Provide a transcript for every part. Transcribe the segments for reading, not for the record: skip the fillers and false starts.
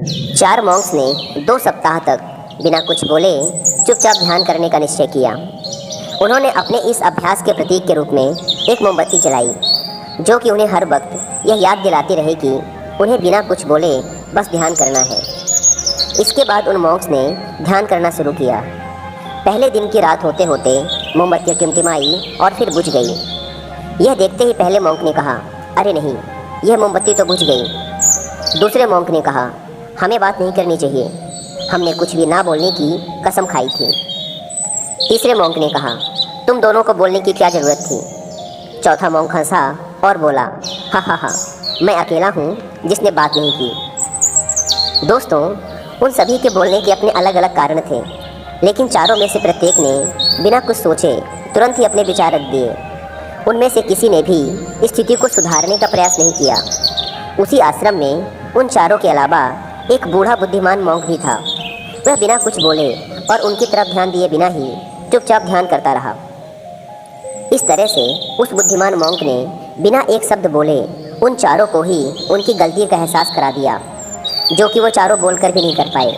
4 Monks ने 2 सप्ताह तक बिना कुछ बोले चुपचाप ध्यान करने का निश्चय किया। उन्होंने अपने इस अभ्यास के प्रतीक के रूप में एक मोमबत्ती जलाई, जो कि उन्हें हर वक्त यह याद दिलाती रहे कि उन्हें बिना कुछ बोले बस ध्यान करना है। इसके बाद उन मॉन्क्स ने ध्यान करना शुरू किया। पहले दिन की रात होते होते मोमबत्ती टिमटिमाई और फिर बुझ गई। यह देखते ही पहले मॉन्क ने कहा, अरे नहीं, यह मोमबत्ती तो बुझ गई। दूसरे मॉन्क ने कहा, हमें बात नहीं करनी चाहिए, हमने कुछ भी ना बोलने की कसम खाई थी। तीसरे मॉन्क ने कहा, तुम दोनों को बोलने की क्या ज़रूरत थी। चौथा मॉन्क हंसा और बोला, हा हा हा, मैं अकेला हूँ जिसने बात नहीं की। दोस्तों, उन सभी के बोलने के अपने अलग अलग कारण थे, लेकिन चारों में से प्रत्येक ने बिना कुछ सोचे तुरंत ही अपने विचार रख दिए। उनमें से किसी ने भी स्थिति को सुधारने का प्रयास नहीं किया। उसी आश्रम में उन चारों के अलावा एक बूढ़ा बुद्धिमान मॉन्क भी था। वह बिना कुछ बोले और उनकी तरफ ध्यान दिए बिना ही चुपचाप ध्यान करता रहा। इस तरह से उस बुद्धिमान मॉन्क ने बिना एक शब्द बोले उन चारों को ही उनकी गलती का एहसास करा दिया, जो कि वो चारों बोलकर भी नहीं कर पाए।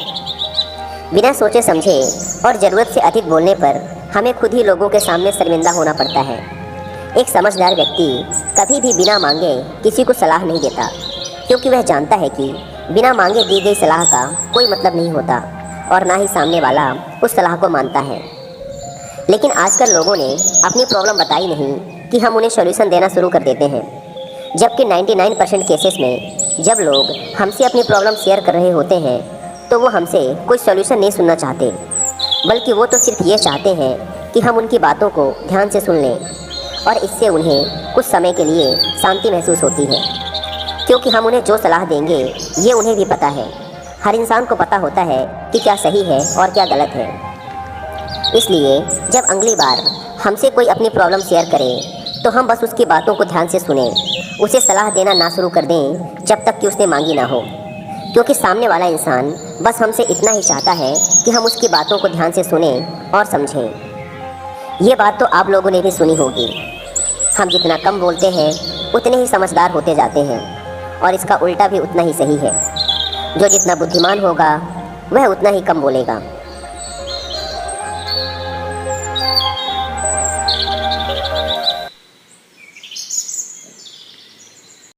बिना सोचे समझे और ज़रूरत से अधिक बोलने पर हमें खुद ही लोगों के सामने शर्मिंदा होना पड़ता है। एक समझदार व्यक्ति कभी भी बिना मांगे किसी को सलाह नहीं देता, क्योंकि वह जानता है कि बिना मांगे दी गई सलाह का कोई मतलब नहीं होता और ना ही सामने वाला उस सलाह को मानता है। लेकिन आजकल लोगों ने अपनी प्रॉब्लम बताई नहीं कि हम उन्हें सॉल्यूशन देना शुरू कर देते हैं, जबकि 99% केसेस में जब लोग हमसे अपनी प्रॉब्लम शेयर कर रहे होते हैं तो वो हमसे कोई सॉल्यूशन नहीं सुनना चाहते, बल्कि वो तो सिर्फ ये चाहते हैं कि हम उनकी बातों को ध्यान से सुन लें, और इससे उन्हें कुछ समय के लिए शांति महसूस होती है। क्योंकि हम उन्हें जो सलाह देंगे ये उन्हें भी पता है। हर इंसान को पता होता है कि क्या सही है और क्या गलत है। इसलिए जब अगली बार हमसे कोई अपनी प्रॉब्लम शेयर करे तो हम बस उसकी बातों को ध्यान से सुने, उसे सलाह देना ना शुरू कर दें जब तक कि उसने मांगी ना हो। क्योंकि सामने वाला इंसान बस हमसे इतना ही चाहता है कि हम उसकी बातों को ध्यान से सुने और समझें। ये बात तो आप लोगों ने भी सुनी होगी, हम जितना कम बोलते हैं उतने ही समझदार होते जाते हैं, और इसका उल्टा भी उतना ही सही है। जो जितना बुद्धिमान होगा वह उतना ही कम बोलेगा।